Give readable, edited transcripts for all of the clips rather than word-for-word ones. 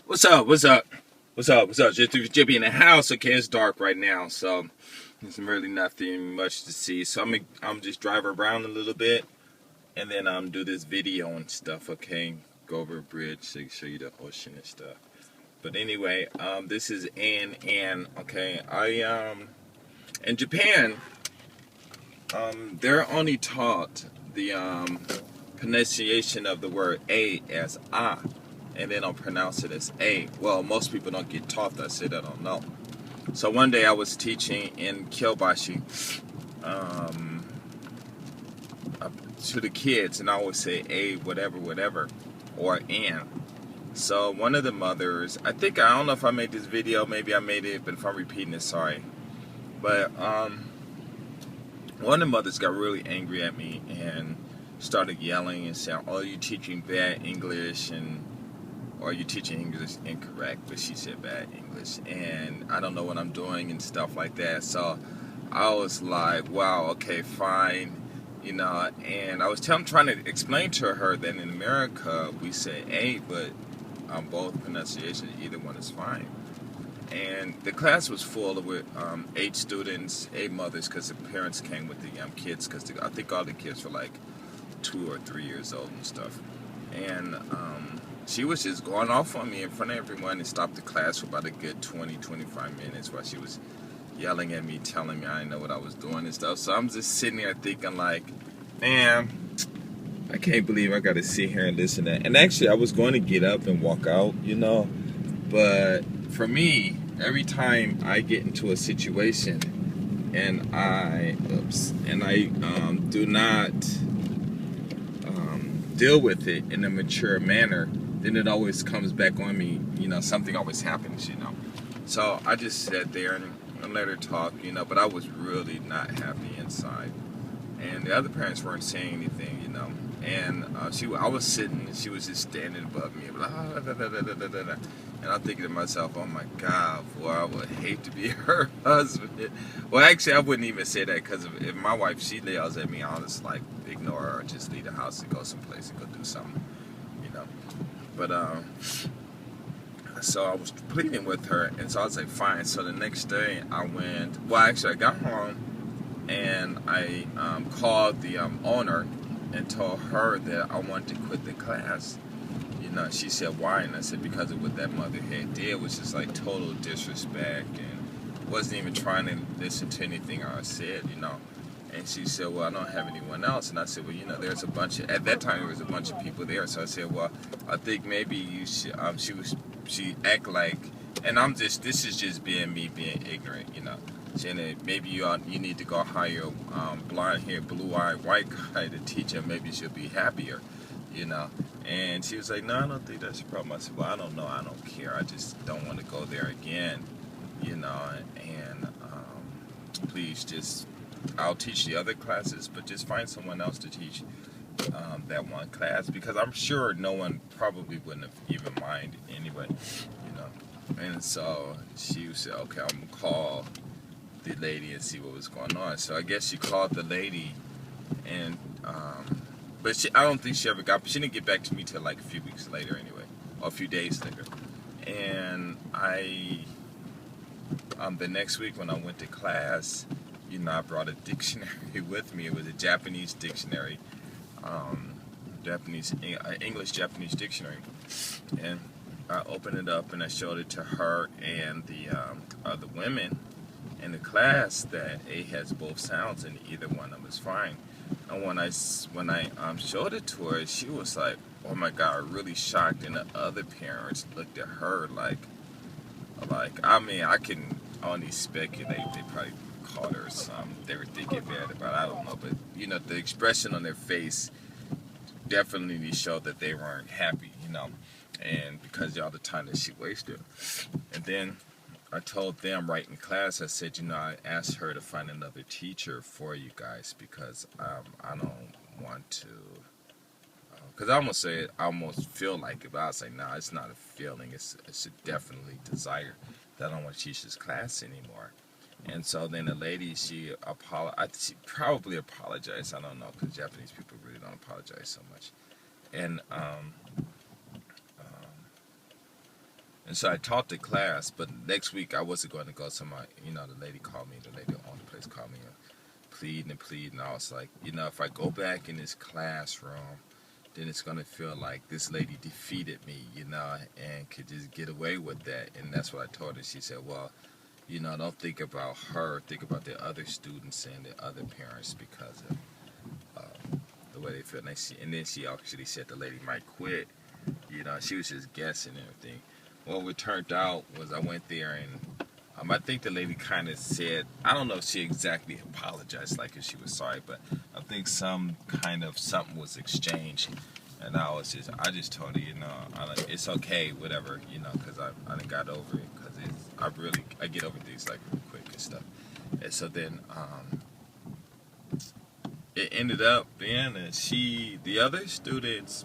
What's up? What's up? What's up? What's up? Just be in the house. Okay, it's dark right now, so there's really nothing much to see. So I'm just driving around a little bit, and then do this video and stuff. Okay, go over a bridge to show you the ocean and stuff. But anyway, this is Ann. Okay, I in Japan, they're only taught the pronunciation of the word a as ah, and they don't pronounce it as a. Well, most people don't get taught that. So they don't know. So one day I was teaching in Kyobashi um, to the kids, and I would say a whatever whatever or an. So one of the mothers, I don't know if I made this video, maybe I made it, but if I'm repeating it, sorry. But one of the mothers got really angry at me and started yelling and saying, "Oh, you teaching bad English," and or you teaching English incorrect, but she said bad English, and I don't know what I'm doing and stuff like that. So I was like, wow, okay, fine, and I was trying to explain to her that in America we say a, but on both pronunciations, either one is fine. And the class was full with 8 students, 8 mothers, because the parents came with the kids, because I think all the kids were like 2 or 3 years old and stuff. And she was just going off on me in front of everyone and stopped the class for about a good 20, 25 minutes while she was yelling at me, telling me I didn't know what I was doing and stuff. So I'm just sitting there thinking like, man, I can't believe I got to sit here and listen to that. And actually, I was going to get up and walk out, but for me, every time I get into a situation and I do not deal with it in a mature manner, then it always comes back on me. Something always happens. So I just sat there and let her talk. But I was really not happy inside. And the other parents weren't saying anything. And I was sitting, and she was just standing above me, blah, blah, blah, blah, blah, blah, blah. And I'm thinking to myself, oh my God, boy, I would hate to be her husband. Well, actually, I wouldn't even say that, because if my wife, she yells at me, I'll just like ignore her or just leave the house and go someplace and go do something, you know. But so I was pleading with her, and so I was like, fine. So the next day I went. Well, actually, I got home and I called the owner and told her that I wanted to quit the class. She said, why? And I said, because of what that mother had did was just like total disrespect, and wasn't even trying to listen to anything I said. And she said, well, I don't have anyone else. And I said, well, there's a bunch of, at that time there was a bunch of people there. So I said, well, I think maybe you should, she act like, and this is just me being ignorant. Saying maybe you need to go hire a blonde hair, blue-eyed white guy to teach him. Maybe she'll be happier. And she was like, no, I don't think that's the problem. I said, well, I don't know. I don't care. I just don't want to go there again. And please just, I'll teach the other classes, but just find someone else to teach that one class, because I'm sure no one probably wouldn't have even mind anyway. And so she said, okay, I'm going to call the lady and see what was going on. So I guess she called the lady, and but I don't think she didn't get back to me till like a few weeks later anyway, or a few days later. And the next week when I went to class, I brought a dictionary with me. It was a Japanese dictionary, English Japanese dictionary, and I opened it up and I showed it to her and the other women in the class that A has both sounds and either one of them is fine. And when I showed it to her, she was like, oh my God, really shocked. And the other parents looked at her like I mean, I can only speculate. They probably called her something they were thinking bad about. I don't know. But the expression on their face definitely showed that they weren't happy, and because of all the time that she wasted. And then I told them right in class, I said, I asked her to find another teacher for you guys, because I don't want to, because I almost feel like it, but I was like, no, it's not a feeling, it's a definitely desire that I don't want to teach this class anymore. And so then the lady, she probably apologized, I don't know, because Japanese people really don't apologize so much. And And so I taught the class, but next week I wasn't going to go. So the lady called me, the lady who owned the place called me, pleading and pleading. I was like, if I go back in this classroom, then it's going to feel like this lady defeated me, and could just get away with that. And that's what I told her. She said, well, don't think about her. Think about the other students and the other parents because of the way they feel. And then she actually said the lady might quit. She was just guessing and everything. Well, what turned out was I went there and I think the lady kind of said, I don't know if she exactly apologized, like if she was sorry, but I think something was exchanged. And I just told her, it's okay, whatever, because I done got over it, because I get over things like real quick and stuff. And so then it ended up being that the other students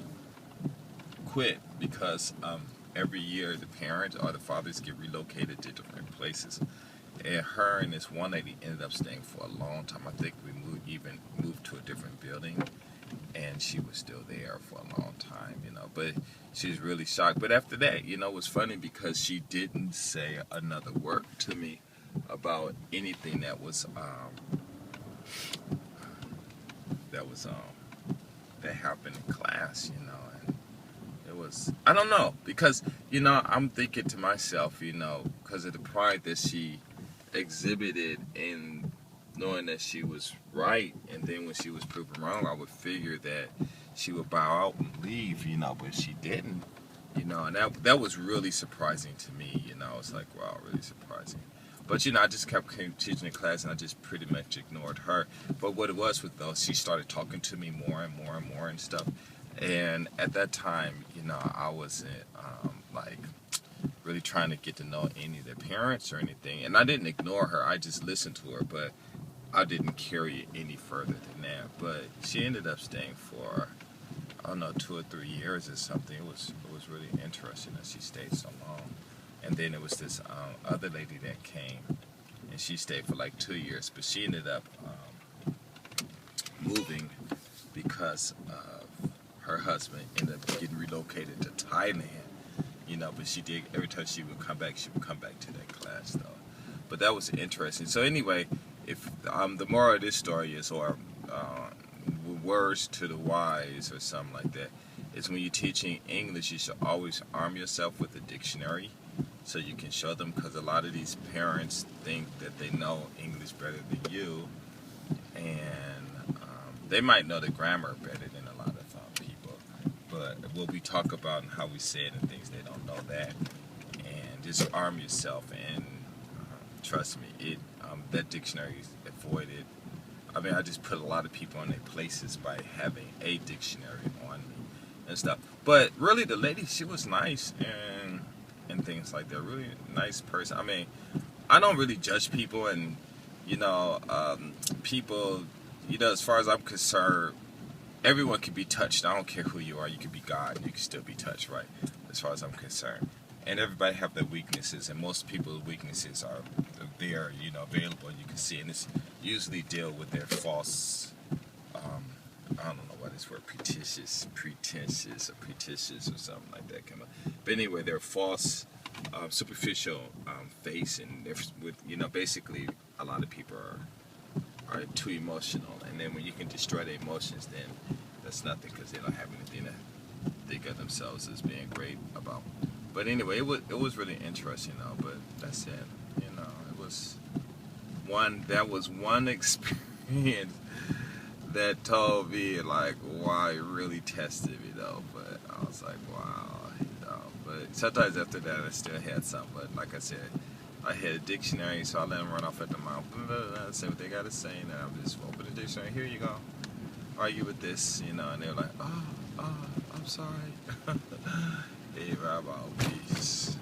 quit because every year the parents or the fathers get relocated to different places. And her and this one lady ended up staying for a long time. I think we moved to a different building, and she was still there for a long time, But she was really shocked. But after that, it was funny because she didn't say another word to me about anything that happened in class, And it was, I don't know, because I'm thinking to myself, because of the pride that she exhibited in knowing that she was right, and then when she was proven wrong, I would figure that she would bow out and leave, but she didn't, and that was really surprising to me, I was like, wow, really surprising. But I just kept teaching the class, and I just pretty much ignored her. But what it was with those, she started talking to me more and more and more and stuff. And at that time, I wasn't like really trying to get to know any of their parents or anything. And I didn't ignore her. I just listened to her, but I didn't carry it any further than that. But she ended up staying for, I don't know, 2 or 3 years or something. It was really interesting that she stayed so long. And then it was this other lady that came, and she stayed for like 2 years. But she ended up moving because her husband ended up getting relocated to Thailand, but she did, every time she would come back to that class, though. But that was interesting. So anyway, if the moral of this story is, or words to the wise or something like that, is when you're teaching English, you should always arm yourself with a dictionary so you can show them, because a lot of these parents think that they know English better than you, and they might know the grammar better than a lot of people, but what we talk about and how we say it and things, they don't know that. And just arm yourself, and trust me, that dictionary is avoided. I just put a lot of people in their places by having a dictionary on me and stuff. But really, the lady, she was nice and things like that. Really nice person. I don't really judge people, and people, as far as I'm concerned, everyone can be touched. I don't care who you are. You can be God, and you can still be touched, right? As far as I'm concerned. And everybody have their weaknesses, and most people's weaknesses are there, available, and you can see. And it's usually deal with their false, I don't know what this word, pretentious or something like that come up. But anyway, they're false, superficial face, and basically a lot of people are too emotional. And then when you can destroy their emotions, then that's nothing, because they don't have anything to think of themselves as being great about. But anyway, it was really interesting, though. But that's it. That was one experience that told me, like, wow, it really tested me, though. But I was like, wow, But sometimes after that, I still had something. But like I said, I had a dictionary, so I let them run off at the mouth, say what they got to say, and I'm just open the dictionary. Here you go. Argue with this, and they're like, oh, I'm sorry. Hey, Rob, peace.